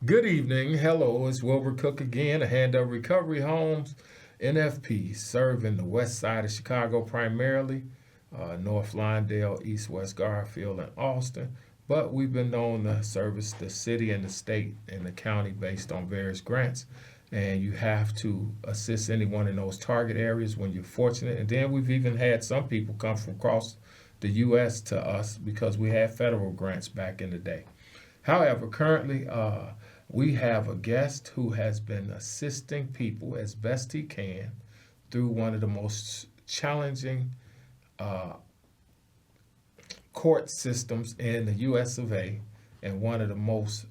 Good evening. Hello, it's Wilbert Cook again, a Hand Up Recovery Homes, NFP, serving the west side of Chicago primarily, North Lawndale, East West Garfield, and Austin. But we've been known to service the city and the state and the county based on various grants. And you have to assist anyone in those target areas when you're fortunate. And then we've even had some people come from across the U.S. to us because we had federal grants back in the day. However, currently, we have a guest who has been assisting people as best he can through one of the most challenging court systems in the U.S. of A. and one of the most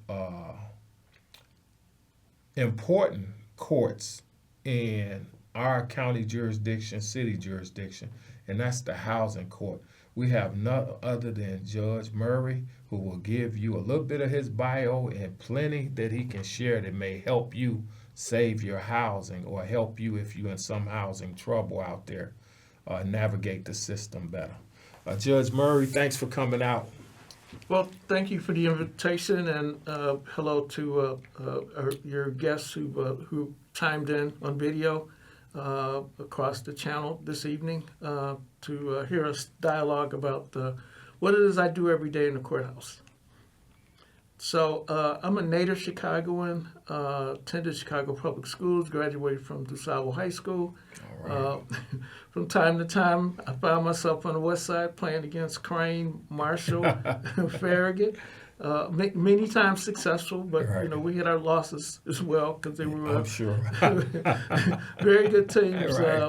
important courts in our county jurisdiction, city jurisdiction, and that's the housing court. We have none other than Judge Murray, who will give you a little bit of his bio and plenty that he can share that may help you save your housing or help you if you're in some housing trouble out there, navigate the system better. Judge Murray, thanks for coming out. Well, thank you for the invitation, and hello to your guests who chimed in on video across the channel this evening to hear us dialogue about what it is I do every day in the courthouse. So I'm a native Chicagoan, attended Chicago Public Schools, graduated from DuSable High School. All right. From time to time, I found myself on the west side playing against Crane, Marshall, Farragut. Many times successful, but Right. we had our losses as well because they were I'm sure. very good teams Right.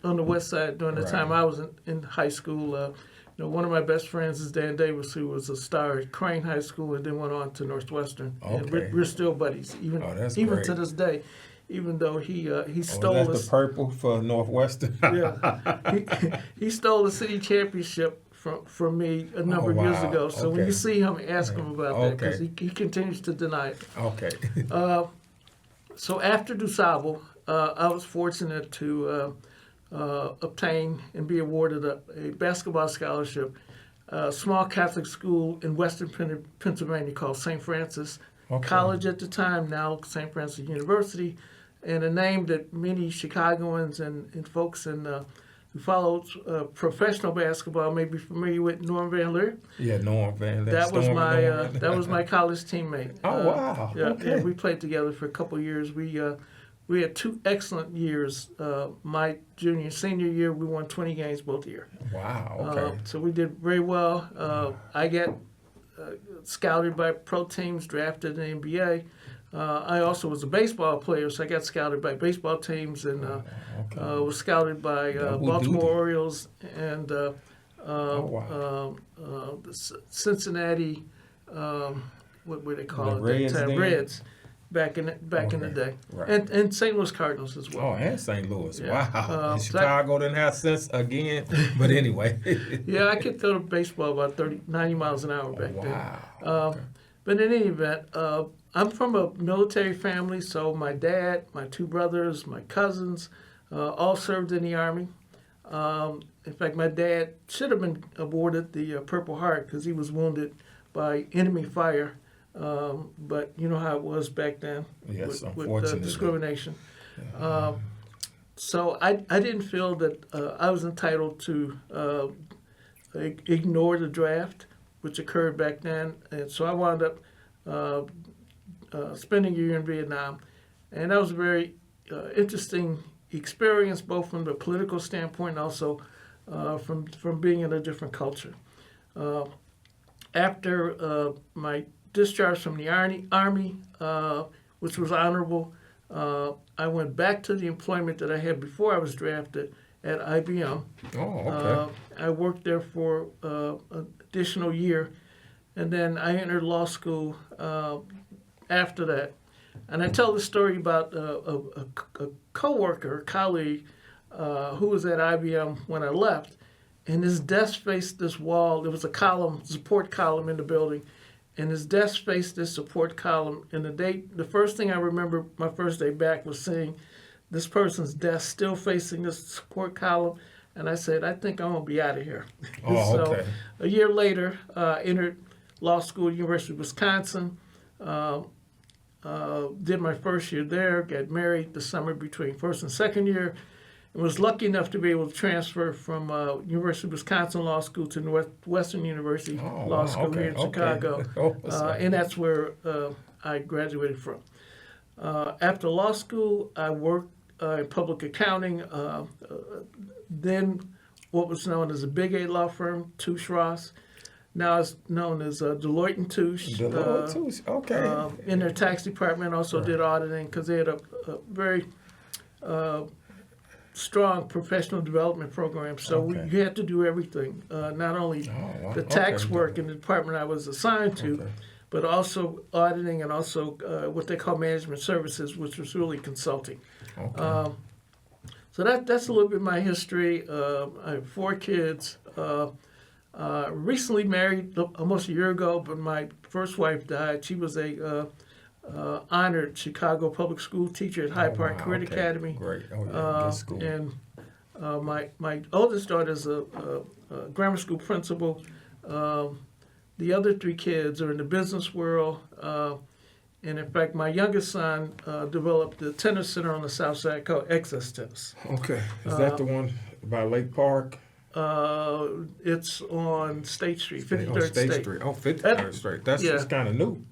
on the west side during the Right. time I was in high school. One of my best friends is Dan Davis, who was a star at Crane High School and then went on to Northwestern. And Okay. we're still buddies, even that's even great. to this day. Even though he Oh, stole that's us, the purple for Northwestern. he stole the city championship from me a number of years wow. ago. So when Okay. you see him, ask him about that because Okay. he continues to deny it. Okay. So after DuSable, I was fortunate to obtain and be awarded a basketball scholarship, a small Catholic school in Western Pennsylvania called St. Francis Okay. College at the time, now St. Francis University, and a name that many Chicagoans and folks who followed professional basketball may be familiar with. Norm Van Leer. Yeah, Norm Van Leer. That was Stormy my Norm. that was my college teammate. Oh, wow. Yeah, Okay. yeah, we played together for a couple of years. We had two excellent years. My junior and senior year, we won 20 games both years. Wow. Okay. So we did very well. I got scouted by pro teams, drafted in the NBA. I also was a baseball player, so I got scouted by baseball teams and okay. was scouted by Double Baltimore duty. Orioles and wow. the Cincinnati, what were they called The at Reds that time? then? Reds, back in the Okay. day, Right. and St. Louis Cardinals as well. Oh, and St. Louis. Yeah. Wow. And so Chicago didn't have sense again. But anyway. Yeah, I could throw the baseball about 90 miles an hour back then. Wow. Okay. But in any event, I'm from a military family, so my dad, my two brothers, my cousins, all served in the Army. In fact, my dad should have been awarded the Purple Heart because he was wounded by enemy fire. But you know how it was back then Yes, with unfortunately. discrimination. So I didn't feel that I was entitled to ignore the draft, which occurred back then. And so I wound up spending a year in Vietnam. And that was a very interesting experience, both from the political standpoint and also from being in a different culture. After my discharge from the Army, which was honorable, I went back to the employment that I had before I was drafted at IBM. Oh, okay. I worked there for an additional year, and then I entered law school after that. And I tell the story about a coworker, a colleague, who was at IBM when I left, and his desk faced this wall. There was a column, support column in the building, and his desk faced this support column. And the first thing I remember my first day back was seeing this person's desk still facing this support column. And I said, I think I'm going to be out of here. Oh, So okay. a year later, entered law school at University of Wisconsin. did my first year there, got married the summer between first and second year, and was lucky enough to be able to transfer from University of Wisconsin Law School to Northwestern University Law School here in Chicago. And that's where I graduated from. After law school, I worked in public accounting, then what was known as a Big A law firm, Touche Ross. Now it's known as Deloitte and Touche. Deloitte Touche, okay. In their tax department, also did auditing because they had a very strong professional development program. So you had to do everything, not only the tax work in the department I was assigned to, but also auditing and also what they call management services, which was really consulting. So that's a little bit of my history. I have 4 kids. Recently married almost a year ago, but my first wife died. She was a honored Chicago public school teacher at Hyde Park Career Academy. Great. Good school. And my oldest daughter is a grammar school principal. The other 3 kids are in the business world. And in fact, my youngest son developed the tennis center on the south side called Excess Tennis. Okay. Is that the one by Lake Park? It's on State Street, 53rd State. Street. Oh, 53rd Street. That's just kind of new.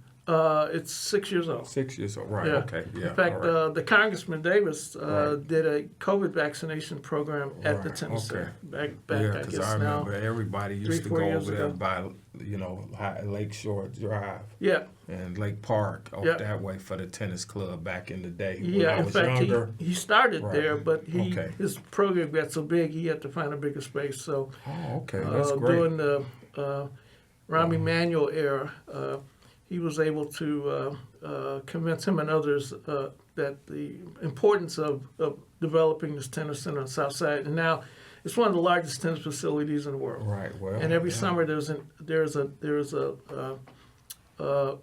It's 6 years old. 6 years old, right? Yeah. Okay, yeah. In fact, the Congressman Davis did a COVID vaccination program at the tennis center back I because guess I now. remember everybody used to 3-4 go years over there ago. by, Lake Shore Drive. Yeah. And Lake Park that way for the tennis club back in the day. When Yeah, I in was fact, younger. he started there, but his program got so big he had to find a bigger space. So, That's great. during the Rahm Emanuel era, he was able to convince him and others that the importance of developing this tennis center on the South Side, and now it's one of the largest tennis facilities in the world. Right. Well. And every summer there's a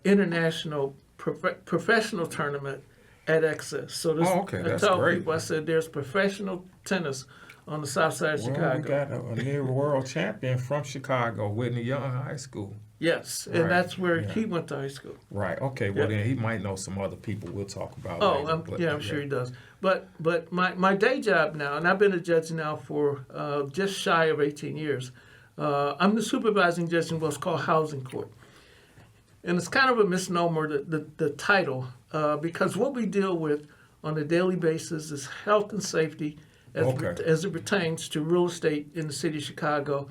international professional tournament at Excess. So this, That's I tell great. people, I said there's professional tennis on the South Side of Chicago. We got a near world champion from Chicago, Whitney Young High School. Yes, and that's where he went to high school. Right. Okay. Well, then he might know some other people we'll talk about. Oh, later, I'm sure he does. But my day job now, and I've been a judge now for just shy of 18 years. I'm the supervising judge in what's called housing court, and it's kind of a misnomer the title because what we deal with on a daily basis is health and safety as it pertains to real estate in the city of Chicago.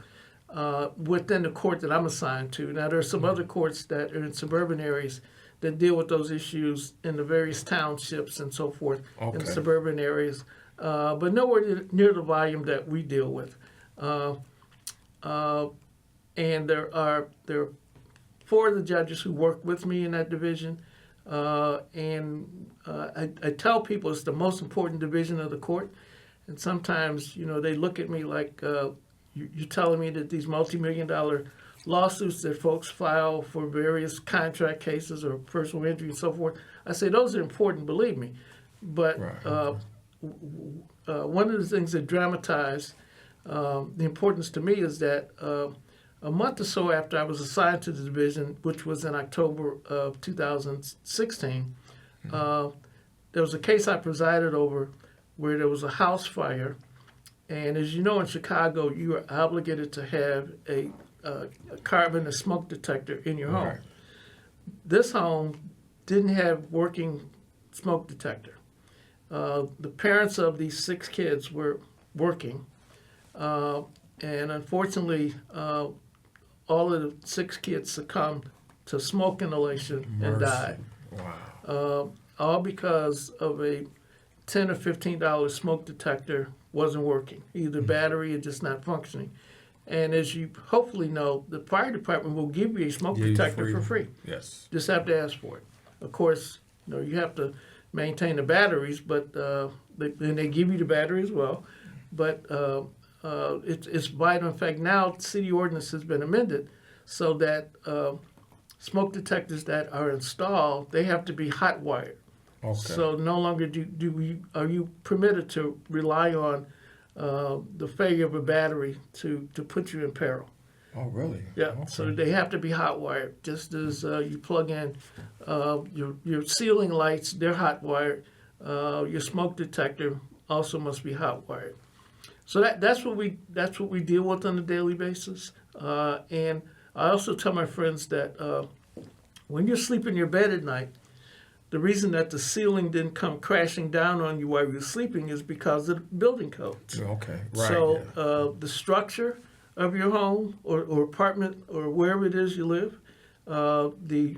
Within the court that I'm assigned to. Now, there are some other courts that are in suburban areas that deal with those issues in the various townships and so forth in the suburban areas, but nowhere near the volume that we deal with. And there are 4 of the judges who work with me in that division, and I tell people it's the most important division of the court, and sometimes they look at me like. You're telling me that these multi-million-dollar lawsuits that folks file for various contract cases or personal injury and so forth, I say those are important, believe me. But one of the things that dramatize the importance to me is that a month or so after I was assigned to the division, which was in October of 2016, there was a case I presided over where there was a house fire. And as you know, in Chicago, you are obligated to have a carbon and smoke detector in your home. This home didn't have working smoke detector. The parents of these 6 kids were working, and unfortunately, all of the 6 kids succumbed to smoke inhalation and died. Wow. All because of a $10 or $15 smoke detector wasn't working, either battery or just not functioning. And as you hopefully know, the fire department will give you a smoke detector for free. Yes. Just have to ask for it. Of course, you have to maintain the batteries, but and they give you the battery as well. But it's vital. In fact, now city ordinance has been amended so that smoke detectors that are installed, they have to be hot wired. So no longer are you permitted to rely on the failure of a battery to put you in peril. Oh, really? Yeah, Okay. so they have to be hot wired. Just as you plug in your ceiling lights, they're hot wired. Your smoke detector also must be hot wired. So that's what we deal with on a daily basis. And I also tell my friends that when you sleep in your bed at night, the reason that the ceiling didn't come crashing down on you while you were sleeping is because of the building codes. Okay, right. So the structure of your home or apartment or wherever it is you live, the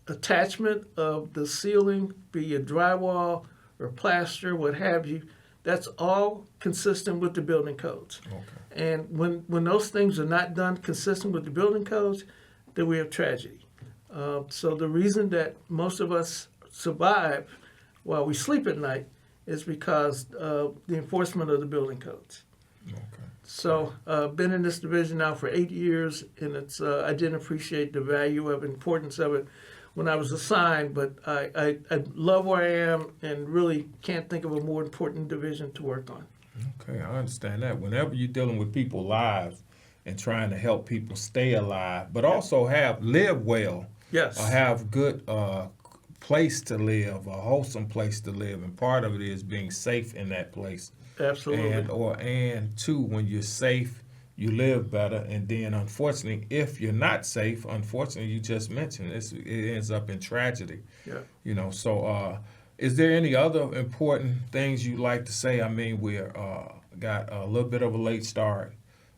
attachment of the ceiling, be it drywall or plaster, what have you, that's all consistent with the building codes. Okay. And when those things are not done consistent with the building codes, then we have tragedy. So the reason that most of us survive while we sleep at night is because of the enforcement of the building codes. Okay. So been in this division now for 8 years, and it's I didn't appreciate the value of importance of it when I was assigned, but I love where I am and really can't think of a more important division to work on. Okay, I understand that. Whenever you're dealing with people's lives and trying to help people stay alive, but also live well, Yes. have good place to live, a wholesome place to live, and part of it is being safe in that place. Absolutely. And two, when you're safe, you live better. And then, unfortunately, if you're not safe, unfortunately, you just mentioned it ends up in tragedy. Yeah. So is there any other important things you'd like to say? I mean, we're got a little bit of a late start,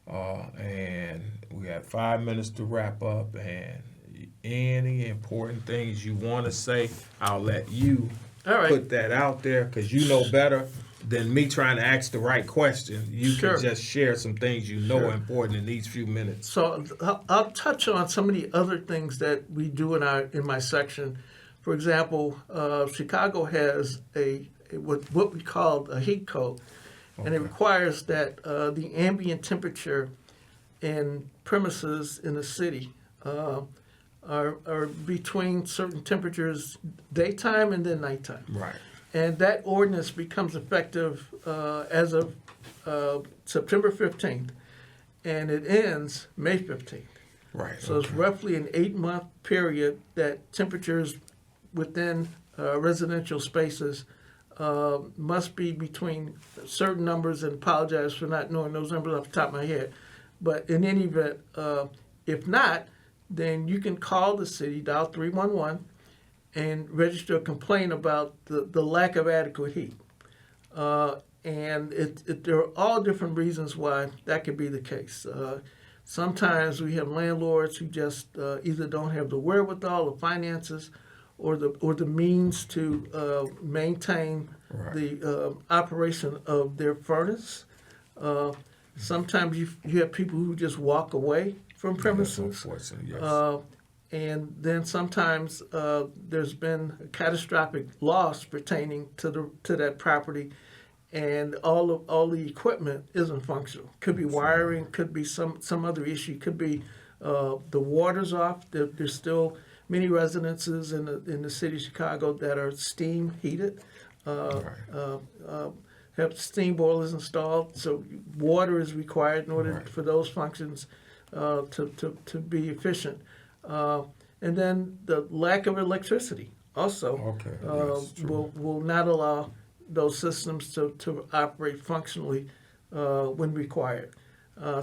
and we got 5 minutes to wrap up. And any important things you want to say, I'll let you All right. put that out there, because you know better than me trying to ask the right question. You Sure. can just share some things you know Sure. are important in these few minutes. So I'll touch on some of the other things that we do in my section. For example, Chicago has what we call a heat code, and it Okay. requires that the ambient temperature in premises in the city are between certain temperatures, daytime and then nighttime. Right. And that ordinance becomes effective as of September 15th, and it ends May 15th. Right. So it's roughly an 8-month period that temperatures within residential spaces must be between certain numbers, and apologize for not knowing those numbers off the top of my head. But in any event, if not, then you can call the city, dial 311, and register a complaint about the lack of adequate heat. And there are all different reasons why that could be the case. Sometimes we have landlords who just either don't have the wherewithal, the finances, or the means to maintain Right. the operation of their furnace. Sometimes you have people who just walk away from premises. That's unfortunate, yes. And then sometimes there's been a catastrophic loss pertaining to that property, and all the equipment isn't functional. Could be wiring, could be some other issue, could be the water's off. There's still many residences in the city of Chicago that are steam heated, have steam boilers installed, so water is required in order for those functions to be efficient. And then the lack of electricity also will not allow those systems to operate functionally when required.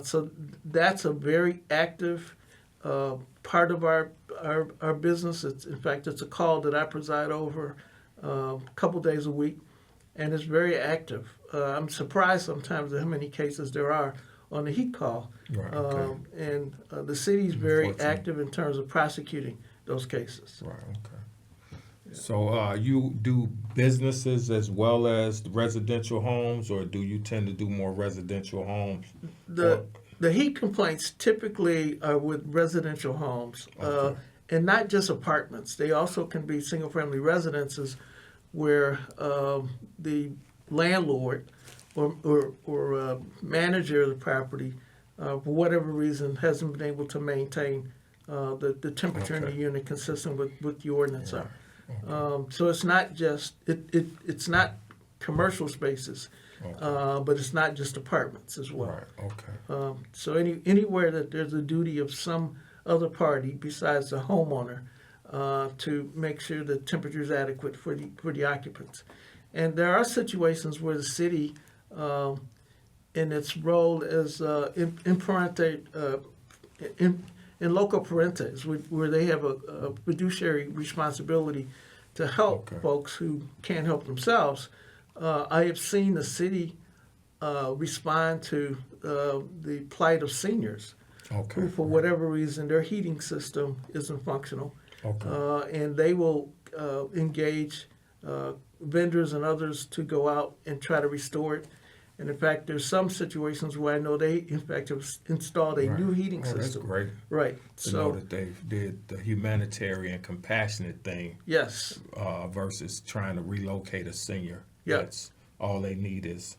So that's a very active part of our business. In fact, it's a call that I preside over a couple days a week, and it's very active. I'm surprised sometimes at how many cases there are on the heat call. Right, okay. And the city's very active in terms of prosecuting those cases. Right, okay. So you do businesses as well as residential homes, or do you tend to do more residential homes? The heat complaints typically are with residential homes, and not just apartments. They also can be single-family residences where the landlord or manager of the property, for whatever reason, hasn't been able to maintain the temperature in the unit consistent with the ordinance. So it's not just it's not commercial spaces. Okay. but it's not just apartments as well. Right. Okay. So anywhere that there's a duty of some other party besides the homeowner to make sure the temperature is adequate for the occupants. And there are situations where the city, in its role as in loco parentis, where they have a fiduciary responsibility to help folks who can't help themselves. I have seen the city respond to the plight of seniors who, for whatever reason, their heating system isn't functional. And they will engage vendors and others to go out and try to restore it. And in fact, there's some situations where I know they, in fact, have installed a new heating system. That's great. Right. To know that they did the humanitarian, compassionate thing. Yes. Versus trying to relocate a senior. Yeah. That's all they need is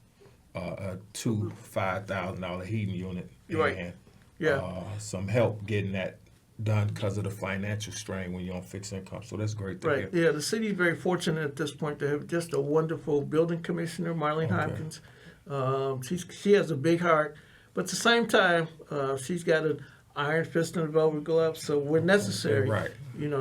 a $2,000, $5,000 heating unit Right. and some help getting that done because of the financial strain when you're on fixed income. So that's great to hear. Yeah, the city is very fortunate at this point to have just a wonderful building commissioner, Marlene Hopkins. She has a big heart, but at the same time, she's got an iron fist and a velvet glove. So when necessary,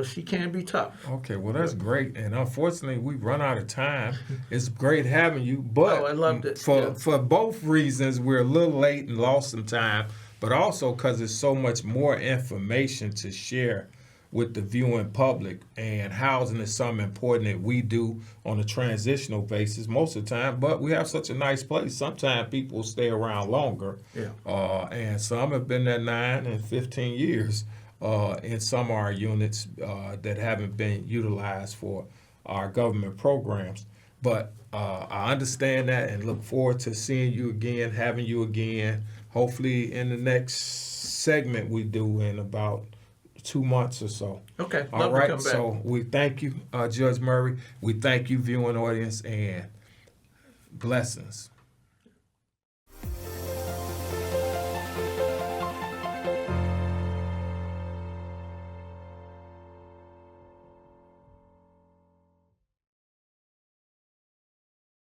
she can be tough. Okay, well that's great, and unfortunately we've run out of time. It's great having you, but I loved it. For both reasons we're a little late and lost some time, but also because there's so much more information to share with the viewing public, and housing is something important that we do on a transitional basis most of the time, but we have such a nice place. Sometimes people stay around longer, and some have been there 9 and 15 years in some of our units that haven't been utilized for our government programs. But I understand that and look forward to seeing you again, having you again, hopefully in the next segment we do in about 2 months or so. Okay. All right. So we thank you, Judge Murray. We thank you, viewing audience, and blessings.